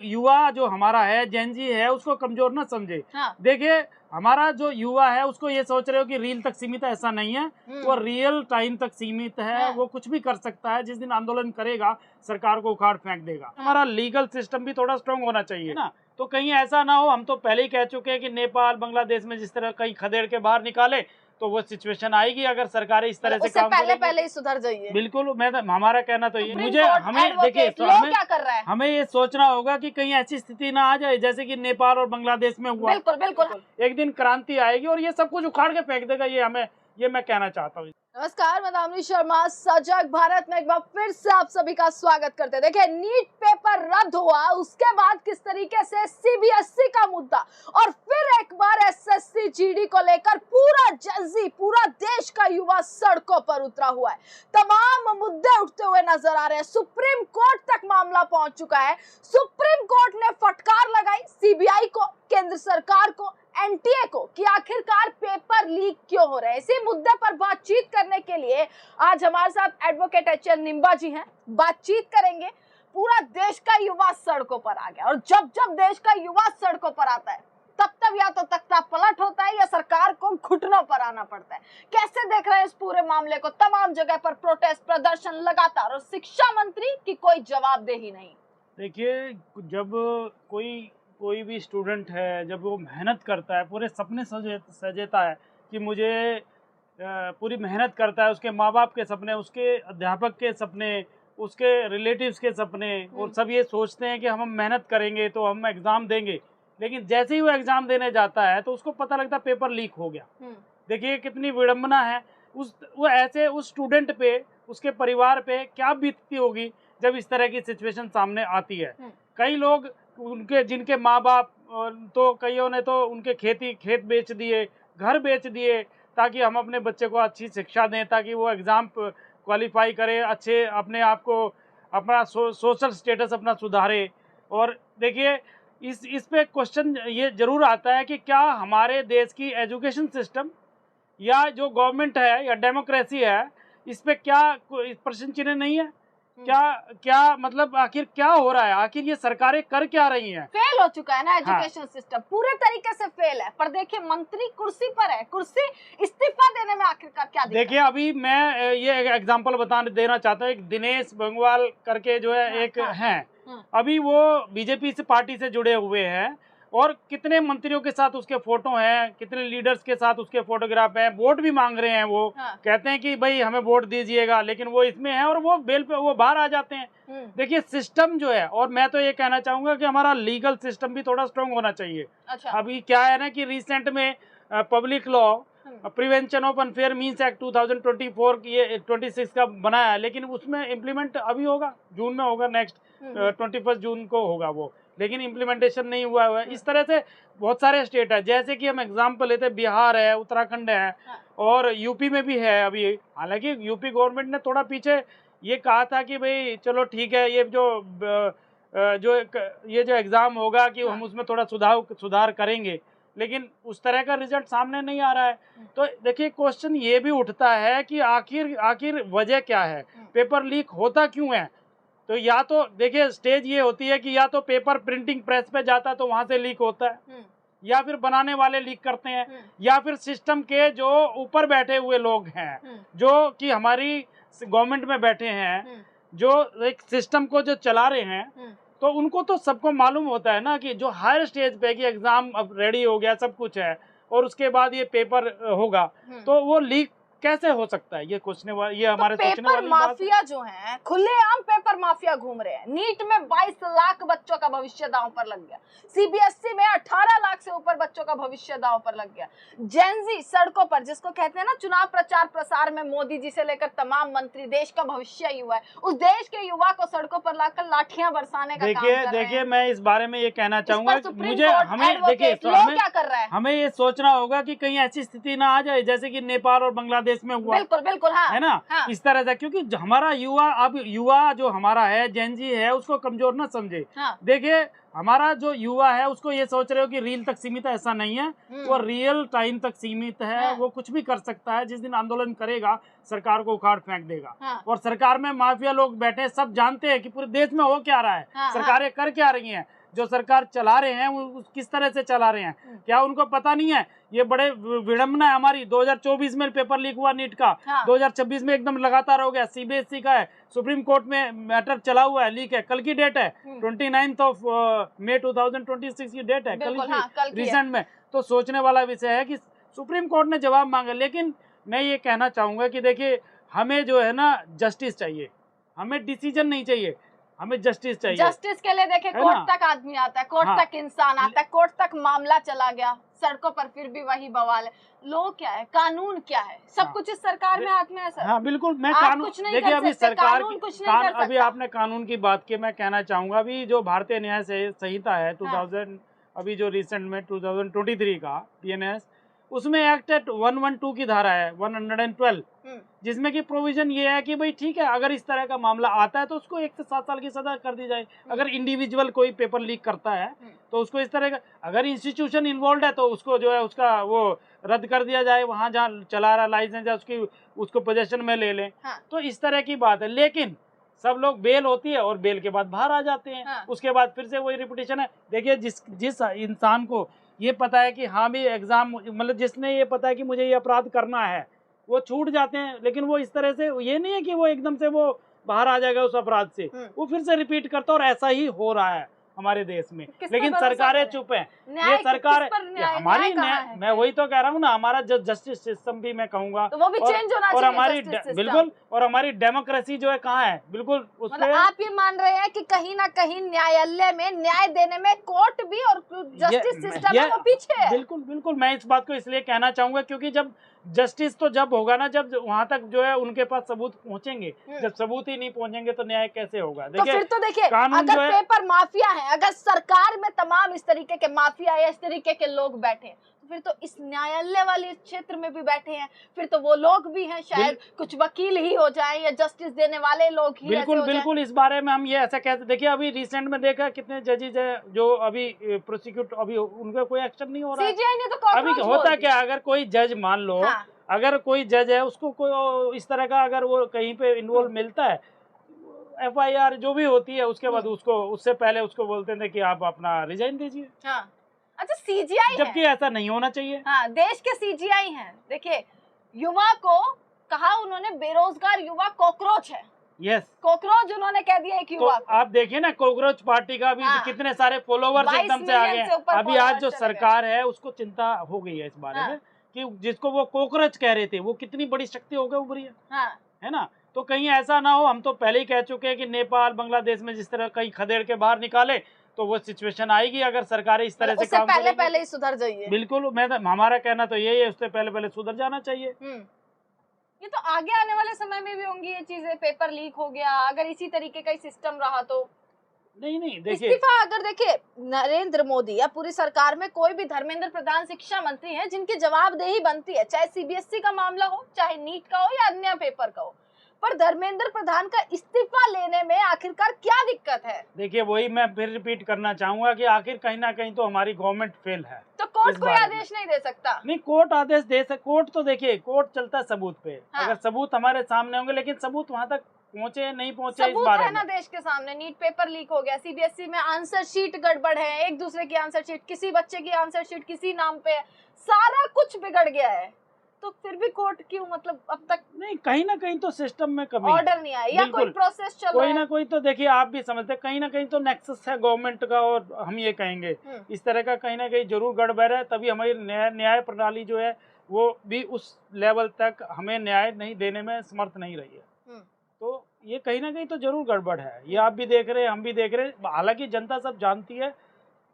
युवा जो हमारा है, जेनजी है, उसको कमजोर ना समझे। हाँ। देखिए हमारा जो युवा है उसको ये सोच रहे हो कि रील तक सीमित है, ऐसा नहीं है। वो रियल टाइम तक सीमित है। हाँ। वो कुछ भी कर सकता है। जिस दिन आंदोलन करेगा सरकार को उखाड़ फेंक देगा। हाँ। हमारा लीगल सिस्टम भी थोड़ा स्ट्रांग होना चाहिए ना, तो कहीं ऐसा ना हो। हम तो पहले ही कह चुके हैं कि नेपाल बांग्लादेश में जिस तरह कहीं खदेड़ के बाहर निकाले तो वो सिचुएशन आएगी अगर सरकारें इस तरह से काम करेंगी। पहले ही सुधर जाइए। बिल्कुल, मैं हमारा कहना तो ये मुझे हमें देखिए क्या कर रहा है, हमें ये सोचना होगा कि कहीं ऐसी स्थिति ना आ जाए जैसे कि नेपाल और बांग्लादेश में हुआ। बिल्कुल बिल्कुल। एक दिन क्रांति आएगी और ये सब कुछ उखाड़ के फेंक देगा। ये मैं कहना चाहता हूँ। नमस्कार, मैं दामिनी शर्मा। सजग भारत में एक बार फिर से आप सभी का स्वागत करते हैं। देखिए, नीट पेपर रद्द हुआ, उसके बाद किस तरीके से सीबीएसई का मुद्दा और फिर एक बार एसएससी जीडी को लेकर पूरा जेनजी, पूरा देश का युवा सड़कों पर उतरा हुआ है। तमाम मुद्दे उठते हुए नजर आ रहे हैं। सुप्रीम कोर्ट तक मामला पहुंच चुका है। सुप्रीम कोर्ट ने फटकार लगाई सीबीआई को, केंद्र सरकार को, एनटीए को कि आखिरकार पेपर लीक क्यों हो रहे हैं। इसी मुद्दे पर बातचीत करने के लिए आज हमारे साथ एडवोकेट एचएल निंबा जी हैं। बातचीत करेंगे। पूरा देश का युवा सड़कों पर आ गया और जब जब देश का युवा सड़कों पर आता है तब या तो तख्ता पलट होता है या सरकार को घुटनों पर आना पड़ता है। कैसे देख रहे हैं इस पूरे मामले को? तमाम जगह पर प्रोटेस्ट, प्रदर्शन लगातार और शिक्षा मंत्री की कोई जवाबदेही नहीं। देखिए, जब कोई भी स्टूडेंट है, जब वो मेहनत करता है, पूरे सपने सजेता है कि मुझे पूरी मेहनत करता है, उसके माँ बाप के सपने, उसके अध्यापक के सपने, उसके रिलेटिव्स के सपने, और सब ये सोचते हैं कि हम मेहनत करेंगे तो हम एग्ज़ाम देंगे। लेकिन जैसे ही वो एग्ज़ाम देने जाता है तो उसको पता लगता है पेपर लीक हो गया। देखिए कितनी विडंबना है। उस स्टूडेंट पे, उसके परिवार पे क्या बीतती होगी जब इस तरह की सिचुएशन सामने आती है। कई लोग जिनके माँ बाप, तो कईयों ने तो उनके खेत बेच दिए, घर बेच दिए ताकि हम अपने बच्चे को अच्छी शिक्षा दें, ताकि वो एग्ज़ाम क्वालिफाई करे, अच्छे अपने आप को, अपना सोशल स्टेटस अपना सुधारे। और देखिए इस पे क्वेश्चन ये ज़रूर आता है कि क्या हमारे देश की एजुकेशन सिस्टम या जो गवर्नमेंट है या डेमोक्रेसी है, इस पे क्या प्रश्न चिन्ह नहीं है? क्या मतलब आखिर क्या हो रहा है? आखिर ये सरकारें कर क्या रही हैं? फेल हो चुका है ना एजुकेशन सिस्टम, पूरे तरीके से फेल है। पर देखिए, मंत्री कुर्सी पर है, कुर्सी इस्तीफा देने में आखिरकार क्या दिक्कत? देखिए, अभी मैं ये एग्जांपल देना चाहता हूँ। एक दिनेश बंगवाल करके जो है हैं, अभी वो बीजेपी से पार्टी से जुड़े हुए हैं और कितने मंत्रियों के साथ उसके फोटो हैं, कितने लीडर्स के साथ उसके फोटोग्राफ हैं। वोट भी मांग रहे हैं। वो कहते हैं कि भाई हमें वोट दीजिएगा, लेकिन वो इसमें है और वो बेल पे वो बाहर आ जाते हैं। देखिए सिस्टम जो है, और मैं तो ये कहना चाहूंगा कि हमारा लीगल सिस्टम भी थोड़ा स्ट्रांग होना चाहिए। अच्छा। अभी क्या है ना कि रिसेंट में public law prevention of unfair means act 2024 ये 26 का बनाया है, लेकिन उसमें इम्प्लीमेंट अभी होगा, जून में होगा, नेक्स्ट 21 जून को होगा वो, लेकिन इम्प्लीमेंटेशन नहीं हुआ है। इस तरह से बहुत सारे स्टेट है, जैसे कि हम एग्जाम्पल लेते हैं, बिहार है, उत्तराखंड है और यूपी में भी है अभी। हालांकि यूपी गवर्नमेंट ने थोड़ा पीछे ये कहा था कि भाई चलो ठीक है, ये जो एग्ज़ाम होगा कि हम उसमें थोड़ा सुधार करेंगे, लेकिन उस तरह का रिजल्ट सामने नहीं आ रहा है। तो देखिए क्वेश्चन ये भी उठता है कि आखिर वजह क्या है, पेपर लीक होता क्यों है? तो या तो देखिए स्टेज ये होती है कि या तो पेपर प्रिंटिंग प्रेस पे जाता है तो वहां से लीक होता है, या फिर बनाने वाले लीक करते हैं, या फिर सिस्टम के जो ऊपर बैठे हुए लोग हैं, जो कि हमारी गवर्नमेंट में बैठे हैं, जो एक सिस्टम को जो चला रहे हैं, तो उनको तो सबको मालूम होता है ना कि जो हायर स्टेज पे कि एग्जाम अब रेडी हो गया, सब कुछ है, और उसके बाद ये पेपर होगा, तो वो लीक कैसे हो सकता है? ये हमारे सोचने वाली बात है। माफिया जो हैं, खुलेआम पेपर माफिया घूम रहे हैं। नीट में 22 लाख बच्चों का भविष्य दांव पर लग गया। सीबीएसई में 18 लाख से ऊपर बच्चों का भविष्य दांव पर लग गया। जेनजी सड़कों पर, जिसको कहते हैं ना चुनाव प्रचार प्रसार में मोदी जी से लेकर तमाम मंत्री, देश का भविष्य युवा है, उस देश के युवा को सड़कों पर लाकर लाठियां बरसाने का काम कर रहे हैं। देखिए मैं इस बारे में ये कहना चाहूंगा, हमें ये सोचना होगा कि कहीं ऐसी स्थिति ना आ जाए जैसे कि नेपाल और बांग्लादेश में हुआ। बिल्कुल है ना। इस तरह से, क्योंकि हमारा युवा जो हमारा है, जेनजी है, उसको कमजोर ना समझे। देखिए हमारा जो युवा है उसको ये सोच रहे हो कि रील तक सीमित है, ऐसा नहीं है। वो रियल टाइम तक सीमित है। वो कुछ भी कर सकता है। जिस दिन आंदोलन करेगा सरकार को उखाड़ फेंक देगा। और सरकार में माफिया लोग बैठे, सब जानते हैं कि पूरे देश में हो क्या रहा है, सरकारें कर क्या रही हैं, जो सरकार चला रहे हैं वो किस तरह से चला रहे हैं, क्या उनको पता नहीं है? ये बड़े विडम्बना है हमारी। 2024 में पेपर लीक हुआ नीट का, 2026 में एकदम लगातार हो गया। सीबीएसई का है, सुप्रीम कोर्ट में मैटर चला हुआ है, लीक है। कल की डेट है 29 मई 2026 की डेट है, कल की रिसेंट में। तो सोचने वाला विषय है कि सुप्रीम कोर्ट ने जवाब मांगा। लेकिन मैं ये कहना चाहूंगा कि देखिए, हमें जो है ना जस्टिस चाहिए, हमें डिसीजन नहीं चाहिए, हमें जस्टिस चाहिए। जस्टिस के लिए देखिए कोर्ट तक आदमी आता है, कोर्ट तक इंसान आता है, कोर्ट तक मामला चला गया, सड़कों पर फिर भी वही बवाल है। लोग क्या है, कानून क्या है, सब कुछ इस सरकार में हाथ में है सर। हाँ बिल्कुल, मैं कानून देखिए अभी सरकार अभी आपने कानून की बात की, मैं कहना चाहूंगा अभी जो भारतीय न्याय संहिता है 2000 अभी जो रिसेंट में 2023 का PNS, उसमें एक्ट 112 की धारा है 112, जिसमें कि प्रोविजन ये है कि भाई ठीक है, अगर इस तरह का मामला आता है तो उसको 1 से 7 साल की सजा कर दी जाए। अगर इंडिविजुअल कोई पेपर लीक करता है तो उसको इस तरह का, अगर इंस्टीट्यूशन इन्वॉल्व है तो उसको जो है उसका वो रद्द कर दिया जाए, वहां जहाँ चला रहा लाइसेंस है उसको पोजेशन में ले लें। तो इस तरह की बात है। लेकिन सब लोग बेल होती है और बेल के बाद बाहर आ जाते हैं, उसके बाद फिर से वही रिपीटेशन है। देखिए जिस इंसान को ये पता है कि हाँ भी एग्जाम, मतलब जिसने ये पता है कि मुझे ये अपराध करना है, वो छूट जाते हैं। लेकिन वो इस तरह से ये नहीं है कि वो एकदम से वो बाहर आ जाएगा उस अपराध से, वो फिर से रिपीट करता है। और ऐसा ही हो रहा है हमारे देश में, लेकिन सरकारें चुप हैं। ये सरकार हमारी मैं वही तो कह रहा हूँ ना, हमारा जस्टिस सिस्टम भी मैं कहूँगा तो वो भी चेंज होना चाहिए। और हमारी बिल्कुल, और हमारी डेमोक्रेसी जो है कहाँ है, बिल्कुल उस मतलब आप ये मान रहे हैं कि कहीं ना कहीं न्यायालय में न्याय देने में कोर्ट भी और जस्टिस सिस्टम है वो पीछे है। बिल्कुल बिल्कुल, मैं इस बात को इसलिए कहना चाहूंगा क्योंकि जब जस्टिस तो जब होगा ना, जब वहां तक जो है उनके पास सबूत पहुंचेंगे। जब सबूत ही नहीं पहुंचेंगे तो न्याय कैसे होगा? देखिए, तो फिर तो देखिए, अगर पेपर माफिया है, अगर सरकार में तमाम इस तरीके के माफिया या इस तरीके के लोग बैठे हैं, तो फिर तो इस न्यायालय वाले क्षेत्र में भी बैठे हैं, फिर तो वो लोग भी हैं, शायद कुछ वकील ही हो जाएं या जस्टिस देने वाले लोग ही बिल्कुल बिल्कुल। इस बारे में हम ये ऐसा कहते, देखिए अभी रिसेंट में देखा कितने जजेज है जो अभी प्रोसिक्यूट, अभी उनका कोई एक्शन नहीं हो रहा है। सीजीआई ने तो अभी होता क्या, अगर कोई जज मान लो, अगर कोई जज है उसको कोई इस तरह का अगर वो कहीं पे इन्वॉल्व मिलता है, FIR जो भी होती है, उसके बाद उसको उससे पहले उसको बोलते थे कि आप अपना रिजाइन दीजिए। अच्छा, सीजीआई जबकि ऐसा नहीं होना चाहिए। देश के सीजीआई हैं। देखिए, युवा को कहा उन्होंने बेरोजगार युवा कॉकरोच है। यस, कॉकरोच उन्होंने कह दिया एक युवा को। आप देखिए ना, कॉकरोच पार्टी का भी कितने सारे फॉलोवर्स एकदम से आ गए हैं। अभी आज जो सरकार है उसको चिंता हो गई है इस बारे में कि जिसको वो कॉकरोच कह रहे थे वो कितनी बड़ी शक्ति हो गई उभरी है ना। तो कहीं ऐसा ना हो, हम तो पहले ही कह चुके हैं कि नेपाल बांग्लादेश में जिस तरह कहीं खदेड़ के बाहर निकाले तो वो सिचुएशन आएगी अगर सरकारें इस तरह से काम करेंगी। पहले ही सुधर जाइए। बिल्कुल, हमारा कहना तो यही है, उससे पहले सुधर जाना चाहिए। ये तो आगे आने वाले समय में भी होंगी ये चीजें। पेपर लीक हो गया, अगर इसी तरीके का सिस्टम रहा तो नहीं देखिए, इस्तीफा अगर देखिए नरेंद्र मोदी या पूरी सरकार में कोई भी धर्मेंद्र प्रधान शिक्षा मंत्री हैं जिनकी जवाबदेही बनती है, चाहे CBSE का मामला हो, चाहे नीट का हो या अन्य पेपर का हो, पर धर्मेंद्र प्रधान का इस्तीफा लेने में आखिरकार क्या दिक्कत है? देखिए, वही मैं फिर रिपीट करना चाहूंगा कि आखिर कहीं ना कहीं तो हमारी गवर्नमेंट फेल है। तो कोर्ट कोई आदेश नहीं दे सकता? नहीं, कोर्ट आदेश दे सकता। कोर्ट तो देखिए, कोर्ट चलता है सबूत पे। अगर सबूत हमारे सामने होंगे, लेकिन सबूत वहां तक पहुंचे नहीं पहुंचे इस बारे में ना देश के सामने। नीट पेपर लीक हो गया, CBSE में आंसर शीट गड़बड़ है, एक दूसरे की आंसर शीट, किसी बच्चे की आंसर शीट किसी नाम पे है, सारा कुछ बिगड़ गया है। तो फिर भी कोर्ट क्यों, मतलब अब तक नहीं, कहीं ना कहीं तो सिस्टम में कमी, ऑर्डर नहीं आया या कोई प्रोसेस चल रहा है, कोई ना कोई तो देखिए आप भी समझते, कहीं ना कहीं तो नेक्सस है गवर्नमेंट का, और हम ये कहेंगे इस तरह का कहीं ना कहीं जरूर गड़बड़ है। तभी हमारी न्याय प्रणाली जो है वो भी उस लेवल तक हमें न्याय नहीं देने में समर्थ नहीं रही है। तो ये कहीं ना कहीं तो जरूर गड़बड़ है। ये आप भी देख रहे हैं, हम भी देख रहे हैं। हालांकि जनता सब जानती है,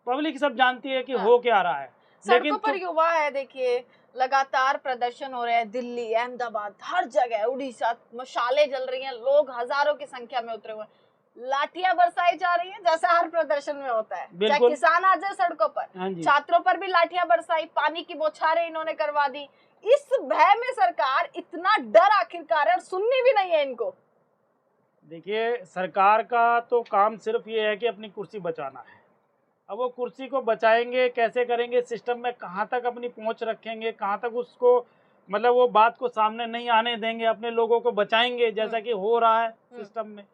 पब्लिक सब जानती है कि हो क्या रहा है, लेकिन पर युवा है। देखिए, लगातार प्रदर्शन हो रहे हैं, दिल्ली, अहमदाबाद, हर जगह, उड़ीसा, मशालें जल रही हैं, लोग हजारों की संख्या में उतरे हुए हैं, लाठियां बरसाई जा रही हैं जैसे हर प्रदर्शन में होता है। चाहे किसान आ जाए सड़कों पर, छात्रों पर भी लाठियां बरसाई, पानी की बौछारें इन्होंने करवा दी। इस भय में सरकार इतना डर आखिरकार है, और सुननी भी नहीं है इनको। देखिए, सरकार का तो काम सिर्फ ये है कि अपनी कुर्सी बचाना है। अब वो कुर्सी को बचाएंगे कैसे करेंगे, सिस्टम में कहाँ तक अपनी पहुंच रखेंगे, कहाँ तक उसको, मतलब वो बात को सामने नहीं आने देंगे, अपने लोगों को बचाएंगे जैसा कि हो रहा है सिस्टम में।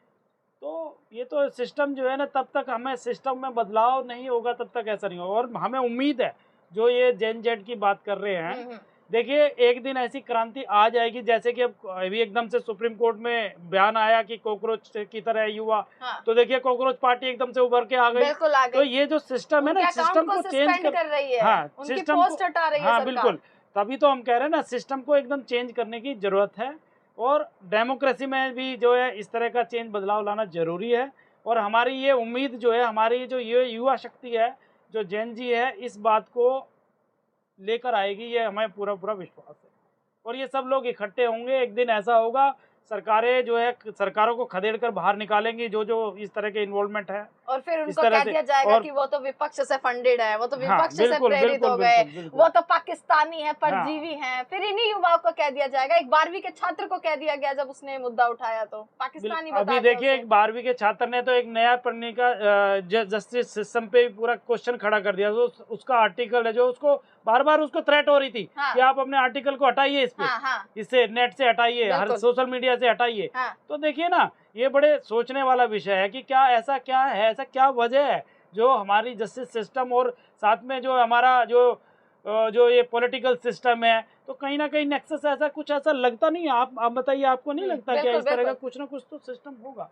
तो ये तो सिस्टम जो है ना, तब तक हमें सिस्टम में बदलाव नहीं होगा तब तक ऐसा नहीं होगा। और हमें उम्मीद है, जो ये जेन जेड की बात कर रहे हैं, देखिए एक दिन ऐसी क्रांति आ जाएगी, जैसे कि अब अभी एकदम से सुप्रीम कोर्ट में बयान आया कि कॉकरोच की तरह युवा, हाँ। तो देखिए कॉकरोच पार्टी एकदम से उभर के आ गई। बिल्कुल आ गई। तो ये जो सिस्टम है ना, सिस्टम को चेंज कर रही है, हाँ, उनकी सिस्टम पोस्ट हटा रही है हाँ सरकार। बिल्कुल, तभी तो हम कह रहे हैं ना, सिस्टम को एकदम चेंज करने की जरूरत है। और डेमोक्रेसी में भी जो है इस तरह का चेंज, बदलाव लाना जरूरी है। और हमारी ये उम्मीद जो है, हमारी जो ये युवा शक्ति है, जो जेन जी है, इस बात को लेकर आएगी, ये हमें पूरा पूरा विश्वास है। और ये सब लोग इकट्ठे होंगे, एक दिन ऐसा होगा, सरकारें जो है सरकारों को खदेड़ कर बाहर निकालेंगी जो जो इस तरह के इन्वॉल्वमेंट है। और फिर उनको कह दिया जाएगा कि वो तो विपक्ष से फंडेड है, वो तो विपक्ष से प्रेरित हो गए, वो तो पाकिस्तानी है, परजीवी हैं। फिर इन्हीं युवाओं को कह दिया जाएगा। एक 12वीं के छात्र को कह दिया गया जब उसने मुद्दा उठाया, तो पाकिस्तानी बता दिया। अभी देखिए, एक 12वीं के छात्र ने तो एक नया पढ़ने का जस्टिस सिस्टम पे पूरा क्वेश्चन खड़ा कर दिया। तो उसका आर्टिकल है जो उसको बार बार उसको थ्रेट हो रही थी कि आप अपने आर्टिकल को हटाइए, इस पे इससे नेट से हटाइए, हर सोशल मीडिया से हटाइए। तो देखिए ना, ये बड़े सोचने वाला विषय है कि क्या ऐसा क्या है, ऐसा क्या वजह है जो हमारी जस्टिस सिस्टम और साथ में जो हमारा जो ये पॉलिटिकल सिस्टम है, तो कहीं ना कहीं नेक्सस ऐसा कुछ ऐसा लगता नहीं है। आप बताइए, आपको नहीं लगता कि इस तरह का कुछ ना कुछ तो सिस्टम होगा?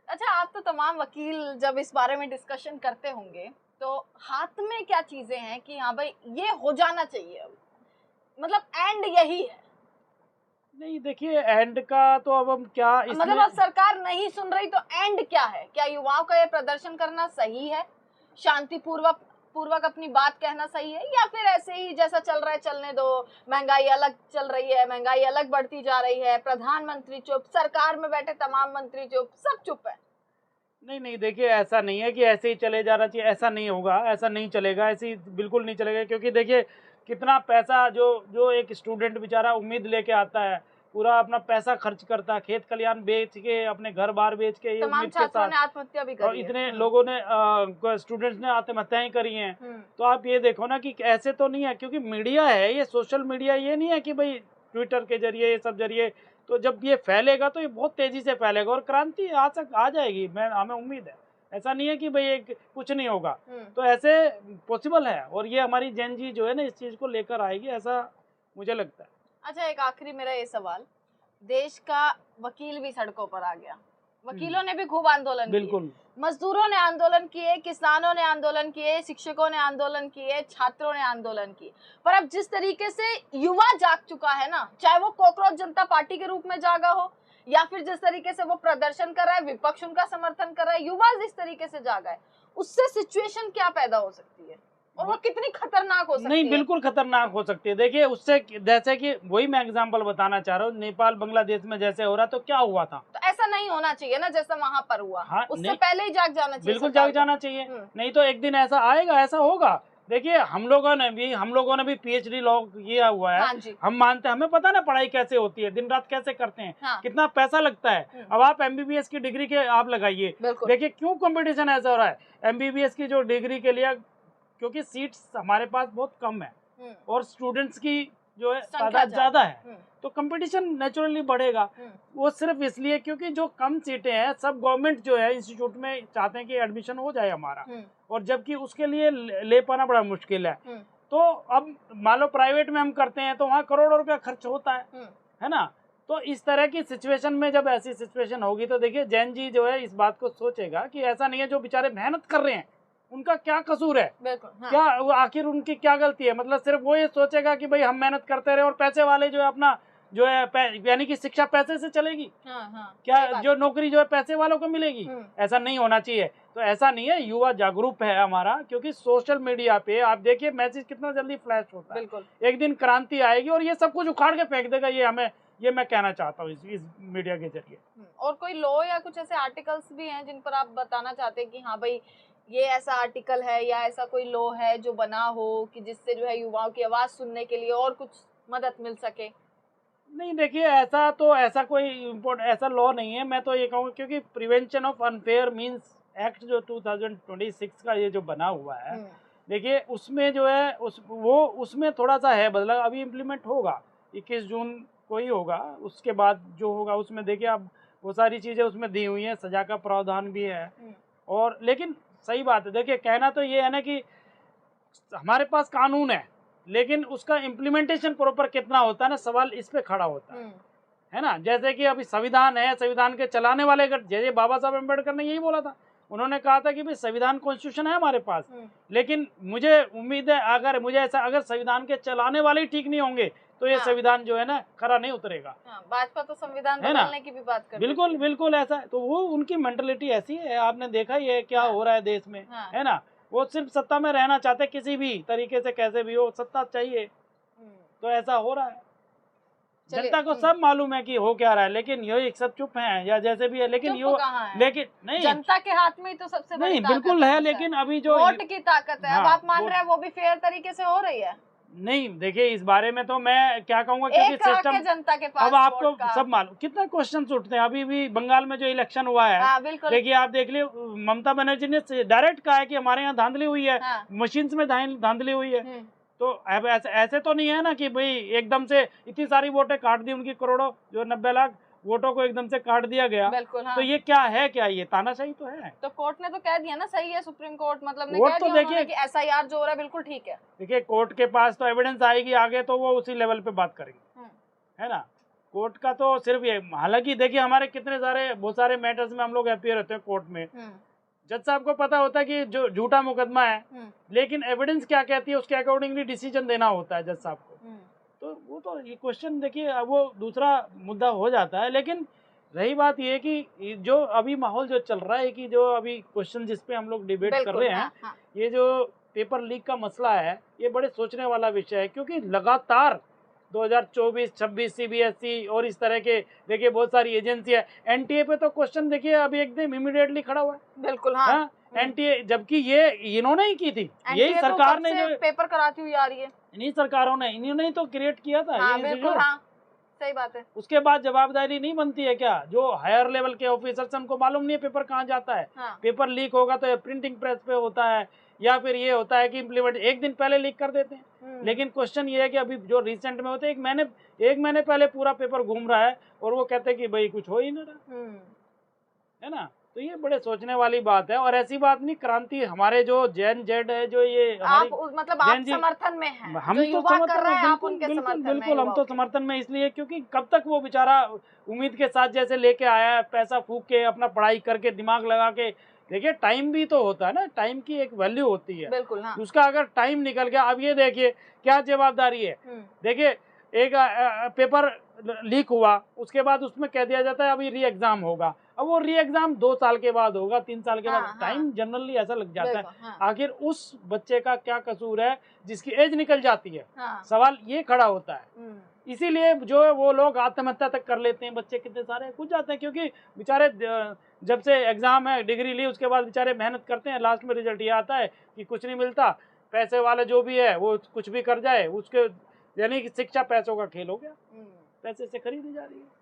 अच्छा, आप तो तमाम वकील जब इस बारे में डिस्कशन करते होंगे, तो हाथ में क्या चीजें हैं कि हाँ भाई ये हो जाना चाहिए, अब मतलब एंड यही है? नहीं, देखिए एंड का तो अब हम क्या, मतलब अब सरकार नहीं सुन रही, तो एंड क्या है? क्या युवाओं का ये प्रदर्शन करना सही है, शांतिपूर्वक अपनी बात कहना सही है, या फिर ऐसे ही जैसा चल रहा है चलने दो? महंगाई अलग चल रही है, महंगाई अलग बढ़ती जा रही है, प्रधानमंत्री चुप, सरकार में बैठे तमाम मंत्री चुप, सब चुप है। नहीं, देखिए ऐसा नहीं है कि ऐसे ही चले जाना चाहिए, ऐसा नहीं होगा, ऐसा नहीं चलेगा, ऐसे बिल्कुल नहीं चलेगा। क्योंकि देखिए कितना पैसा जो एक स्टूडेंट बेचारा उम्मीद लेके आता है, पूरा अपना पैसा खर्च करता है, खेत खलियान बेच के, अपने घर बार बेच के, ये तमाम छात्रों ने आत्महत्या भी करी है, और इतने लोगों ने स्टूडेंट्स ने आत्महत्याएं करी हैं। तो आप ये देखो ना कि ऐसे तो नहीं है, क्योंकि मीडिया है, ये सोशल मीडिया, ये नहीं है कि भाई ट्विटर के जरिए, ये सब जरिए, तो जब ये फैलेगा तो ये बहुत तेजी से फैलेगा और क्रांति आ जाएगी। हमें उम्मीद है, ऐसा नहीं है कि भाई एक कुछ नहीं होगा, तो ऐसे पॉसिबल है। और ये हमारी जेन जी जो है ना, इस चीज को लेकर आएगी, ऐसा मुझे लगता है। अच्छा, एक आखिरी मेरा ये सवाल, देश का वकील भी सड़कों पर आ गया, वकीलों ने भी खूब आंदोलन बिल्कुल किए, मजदूरों ने आंदोलन किए, किसानों ने आंदोलन किए, शिक्षकों ने आंदोलन किए, छात्रों ने आंदोलन किए। पर अब जिस तरीके से युवा जाग चुका है ना, चाहे वो कॉकरोच जनता पार्टी के रूप में जागा हो, या फिर जिस तरीके से वो प्रदर्शन कर रहा है, विपक्ष उनका समर्थन कर रहा है, युवा जिस तरीके से जागा है, उससे सिचुएशन क्या पैदा हो सकती है और वो कितनी खतरनाक हो सकती है? नहीं, बिल्कुल खतरनाक हो सकती है। देखिए उससे, जैसे कि वही मैं एग्जांपल बताना चाह रहा हूँ, नेपाल बांग्लादेश में जैसे हो रहा, तो क्या हुआ था? तो ऐसा नहीं होना चाहिए ना जैसा वहां पर हुआ। हाँ, उससे पहले ही जाग जाना चाहिए, बिल्कुल जाग जाना चाहिए। नहीं तो एक दिन ऐसा आएगा, ऐसा होगा। देखिए हम लोगों ने भी PhD लॉ किया हुआ है। हाँ, हम मानते हैं, हमें पता है ना पढ़ाई कैसे होती है, दिन रात कैसे करते हैं, हाँ। कितना पैसा लगता है। अब आप MBBS की डिग्री के आप लगाइए, देखिए क्यों कंपटीशन ऐसा हो रहा है MBBS की जो डिग्री के लिए, क्योंकि सीट्स हमारे पास बहुत कम है और स्टूडेंट्स की जो है तादाद ज्यादा है, तो कंपटीशन नेचुरली बढ़ेगा। वो सिर्फ इसलिए क्योंकि जो कम सीटें हैं, सब गवर्नमेंट जो है इंस्टीट्यूट में चाहते हैं कि एडमिशन हो जाए हमारा, और जबकि उसके लिए ले पाना बड़ा मुश्किल है। तो अब मान लो प्राइवेट में हम करते हैं तो वहाँ करोड़ों रुपया खर्च होता है ना। तो इस तरह की सिचुएशन में जब ऐसी सिचुएशन होगी, तो देखिए जैन जी जो है इस बात को सोचेगा कि ऐसा नहीं है, जो बेचारे मेहनत कर रहे हैं उनका क्या कसूर है, हाँ। क्या आखिर उनकी क्या गलती है। मतलब सिर्फ वो ये सोचेगा कि भाई हम मेहनत करते रहे और पैसे वाले जो है अपना जो है यानी कि शिक्षा पैसे से चलेगी। हाँ, क्या जो नौकरी जो है पैसे वालों को मिलेगी? ऐसा नहीं होना चाहिए। तो ऐसा नहीं है, युवा जागरूक है हमारा, क्योंकि सोशल मीडिया पे आप देखिए मैसेज कितना जल्दी फ्लैश होता है। एक दिन क्रांति आएगी और ये सब कुछ उखाड़ के फेंक देगा। ये मैं कहना चाहता हूँ इस मीडिया के जरिए। और कोई लॉ या कुछ ऐसे आर्टिकल्स भी हैं जिन पर आप बताना चाहते हैं कि हाँ भाई ये ऐसा आर्टिकल है या ऐसा कोई लॉ है जो बना हो कि जिससे जो है युवाओं की आवाज सुनने के लिए और कुछ मदद मिल सके? नहीं, देखिए ऐसा कोई ऐसा लॉ नहीं है। मैं तो ये कहूँगा, क्योंकि prevention of unfair means act जो 2026 का ये जो बना हुआ है, देखिए उसमें जो है उसमें थोड़ा सा है बदलाव, अभी इम्प्लीमेंट होगा 21 जून को ही होगा। उसके बाद जो होगा उसमें देखिए अब वो सारी चीज़ें उसमें दी हुई हैं, सजा का प्रावधान भी है। और लेकिन सही बात है, देखिए कहना तो ये है ना कि हमारे पास कानून है, लेकिन उसका इम्प्लीमेंटेशन प्रॉपर कितना होता है ना, सवाल इस पे खड़ा होता है ना। जैसे कि अभी संविधान है, संविधान के चलाने वाले जैसे बाबा साहब अम्बेडकर ने यही बोला था, उन्होंने कहा था कि भाई संविधान कॉन्स्टिट्यूशन है हमारे पास, लेकिन मुझे उम्मीद है अगर संविधान के चलाने वाले ही ठीक नहीं होंगे तो ये संविधान जो है ना खरा नहीं उतरेगा। भाजपा तो संविधान बदलने की भी बात करती है। बिल्कुल बिल्कुल ऐसा है, तो वो उनकी मेंटलिटी ऐसी है, आपने देखा ही है क्या हो रहा है देश में, है ना। वो सिर्फ सत्ता में रहना चाहते, किसी भी तरीके से कैसे भी हो सत्ता चाहिए, तो ऐसा हो रहा है। जनता को सब मालूम है कि हो क्या रहा है, लेकिन ये सब चुप हैं या जैसे भी है, लेकिन ये लेकिन नहीं, जनता के हाथ में ही तो सबसे बड़ी नहीं बिल्कुल है, लेकिन अभी जो वोट की ताकत है, अब आप मान रहे हैं वो भी फेयर तरीके से हो रही है। नहीं देखिए, इस बारे में तो मैं क्या कहूँगा, क्योंकि सिस्टम जनता के पास अब आपको सब मालूम कितना क्वेश्चन उठते हैं। अभी भी बंगाल में जो इलेक्शन हुआ है, देखिए आप देख लिए, ममता बनर्जी ने डायरेक्ट कहा है कि हमारे यहाँ धांधली हुई है, मशीन्स में धांधली हुई है। तो अब ऐसे तो नहीं है ना कि भाई एकदम से इतनी सारी वोटें काट दी उनकी, करोड़ों जो 90 लाख वोटों को एकदम से काट दिया गया। बिल्कुल, हाँ। तो ये क्या है, क्या ये तानाशाही तो है। तो कोर्ट ने तो कह दिया ना, सही है, सुप्रीम कोर्ट मतलब ने कह दिया देखिए कि एसआईआर जो हो रहा है बिल्कुल ठीक है। देखिए कोर्ट के पास तो एविडेंस आएगी आगे, तो वो उसी लेवल पे बात करेंगे, है ना। कोर्ट का तो सिर्फ ये, हालांकि देखिए हमारे कितने सारे बहुत सारे मैटर्स में हम लोग अपीयर होते हैं कोर्ट में, जज साहब को पता होता है कि जो झूठा मुकदमा है, लेकिन एविडेंस क्या कहती है उसके अकॉर्डिंगली डिसीजन देना होता है जज साहब को। तो वो तो ये क्वेश्चन देखिए वो दूसरा मुद्दा हो जाता है। लेकिन रही बात ये कि जो अभी माहौल जो चल रहा है कि जो अभी क्वेश्चन जिस पे हम लोग डिबेट कर रहे हैं, हाँ। ये जो पेपर लीक का मसला है, ये बड़े सोचने वाला विषय है, क्योंकि लगातार 2024, 26 सीबीएसई और इस तरह के देखिए बहुत सारी एजेंसी है। एनटीए पे तो क्वेश्चन देखिए अभी एकदम इमीडिएटली खड़ा हुआ है। बिल्कुल, हाँ। एनटीए, जबकि ये इन्होंने ही की थी, यही सरकार ने जो पेपर कराती हुई आ रही है, इन्हीं सरकारों ने, इन्होंने ही तो क्रिएट किया था। हाँ, बिल्कुल, हाँ, सही बात है। उसके बाद जवाबदारी नहीं बनती है क्या? जो हायर लेवल के ऑफिसर्स, उनको मालूम नहीं है पेपर कहाँ जाता है। हाँ। पेपर लीक होगा तो प्रिंटिंग प्रेस पे होता है, या फिर ये होता है कि इम्प्लीमेंट एक दिन पहले लीक कर देते हैं। लेकिन क्वेश्चन ये है कि अभी जो रिसेंट में होते हैं, एक महीने पहले पूरा पेपर घूम रहा है और वो कहते हैं कि भाई कुछ हो ही नहीं रहा, है ना। तो ये बड़े सोचने वाली बात है। और ऐसी बात नहीं, क्रांति हमारे जो जेन जेड है, जो ये आप मतलब आप समर्थन में हैं, हम तो समर्थन में, बिल्कुल बिल्कुल बिल्कुल, हम तो समर्थन में इसलिए क्योंकि कब तक वो बेचारा उम्मीद के साथ जैसे लेके आया है, पैसा फूक के अपना पढ़ाई करके दिमाग लगा के, देखिए टाइम भी तो होता है ना, टाइम की एक वैल्यू होती है। बिल्कुल, हाँ। उसका अगर टाइम निकल गया, अब ये देखिए क्या जवाबदारी है। देखिए एक पेपर लीक हुआ, उसके बाद उसमें कह दिया जाता है अभी री एग्जाम होगा। अब वो री एग्जाम 2 साल के बाद होगा, 3 साल के बाद, टाइम जनरली ऐसा लग जाता है। हाँ। आखिर उस बच्चे का क्या कसूर है जिसकी एज निकल जाती है? हाँ। सवाल ये खड़ा होता है। इसीलिए जो है वो लोग आत्महत्या तक कर लेते हैं, बच्चे कितने सारे कुछ जाते हैं, क्योंकि बेचारे जब से एग्जाम है, डिग्री ली, उसके बाद बेचारे मेहनत करते हैं, लास्ट में रिजल्ट ये आता है कि कुछ नहीं मिलता, पैसे वाले जो भी है वो कुछ भी कर जाए, उसके यानी कि शिक्षा पैसों का खेल हो गया, पैसे से खरीदी जा रही है।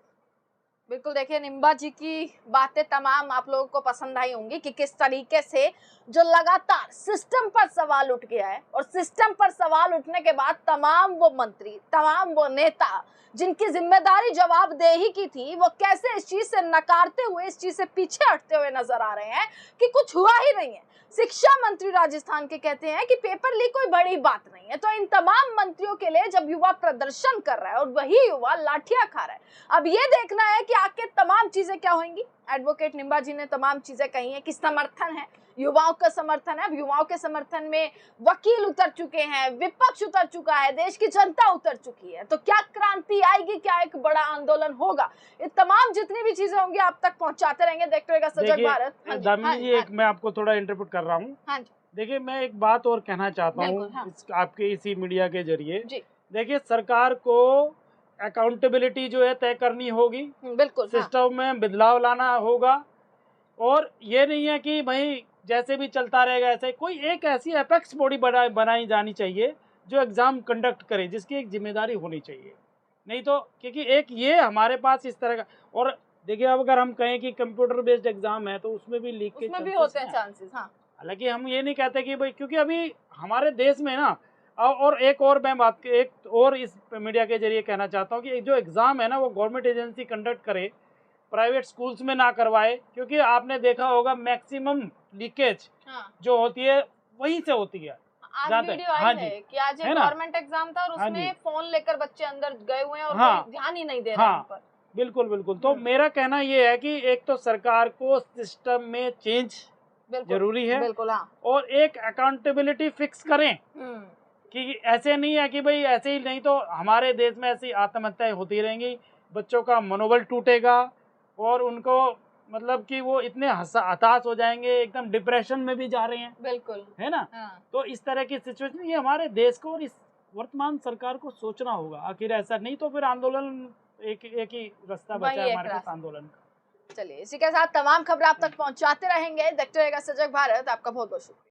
बिल्कुल, देखिए निम्बा जी की बातें तमाम आप लोगों को पसंद आई होंगी कि किस तरीके से जो लगातार सिस्टम पर सवाल उठ गया है, और सिस्टम पर सवाल उठने के बाद तमाम वो मंत्री, तमाम वो नेता जिनकी जिम्मेदारी जवाबदेही की थी, वो कैसे इस चीज से नकारते हुए, इस चीज से पीछे हटते हुए नजर आ रहे हैं कि कुछ हुआ ही नहीं है। शिक्षा मंत्री राजस्थान के कहते हैं कि पेपर लीक कोई बड़ी बात नहीं है। तो इन तमाम मंत्रियों के लिए जब युवा प्रदर्शन कर रहा है और वही युवा लाठियां खा रहा है, अब ये देखना है कि आगे तमाम चीजें क्या होंगी। एडवोकेट निम्बा जी ने तमाम चीजें कही हैं कि समर्थन है, युवाओं का समर्थन है। अब युवाओं के समर्थन में वकील उतर चुके हैं, विपक्ष उतर चुका है, देश की जनता उतर चुकी है। तो क्या क्रांति आएगी, क्या एक बड़ा आंदोलन होगा? ये तमाम जितनी भी चीजें होंगी आप तक पहुंचाते रहेंगे, देखते रहेगा सजग भारत। दामिनी जी, एक मैं आपको थोड़ा इंटरप्रेट कर रहा हूँ। हाँ जी, देखिए मैं एक बात और कहना चाहता हूँ, हाँ। आपके इसी मीडिया के जरिए, देखिए सरकार को अकाउंटेबिलिटी जो है तय करनी होगी, बिल्कुल, सिस्टम में बदलाव लाना होगा। और ये नहीं है कि भाई जैसे भी चलता रहेगा ऐसे, कोई एक ऐसी एपेक्स बॉडी बनाई जानी चाहिए जो एग्जाम कंडक्ट करे, जिसकी एक जिम्मेदारी होनी चाहिए। नहीं तो क्योंकि एक ये हमारे पास इस तरह का, और देखिए अब अगर हम कहें कि कंप्यूटर बेस्ड एग्जाम है तो उसमें भी लीक के चांसेस, हाँ। हालांकि हम ये नहीं कहते कि भाई, क्योंकि अभी हमारे देश में ना, और एक और मैं बात एक और इस मीडिया के जरिए कहना चाहता हूँ कि जो एग्ज़ाम है ना वो गवर्नमेंट एजेंसी कंडक्ट करे, प्राइवेट स्कूल्स में ना करवाए, क्योंकि आपने देखा होगा मैक्सिमम लीकेज हाँ। जो होती है वहीं से होती है। आज जाते वीडियो आई हाँ है जी, कि आज एक है ना? गवर्नमेंट एग्जाम था और हाँ उसमें जी, फोन लेकर बच्चे अंदर गए हुए हैं और हाँ, कोई ध्यान ही नहीं दे रहा है हाँ, उन पर। बिल्कुल बिल्कुल। तो हम्म। मेरा कहना ये है कि एक तो सरकार को सिस्टम में चेंज बिल्कुल जरूरी है, बिल्कुल। हाँ। और एक अकाउंटेबिलिटी फिक्स करें हम्म। कि ऐसे नहीं है कि भाई ऐसे ही, नहीं तो हमारे देश में ऐसी आत्महत्याएं होती रहेंगी, बच्चों का मनोबल टूटेगा और उनको मतलब कि वो इतने हताश हो जाएंगे, एकदम डिप्रेशन में भी जा रहे हैं, बिल्कुल। है ना? हाँ। तो इस तरह की सिचुएशन, ये हमारे देश को और इस वर्तमान सरकार को सोचना होगा। आखिर ऐसा नहीं तो फिर आंदोलन, एक ही रास्ता बचा वही है एक हमारे पास, रास्ता। आंदोलन का। चलिए, इसी के साथ तमाम खबर आप तक पहुंचाते रहेंगे। देखते रहेगा सजग भारत। आपका बहुत बहुत शुक्रिया।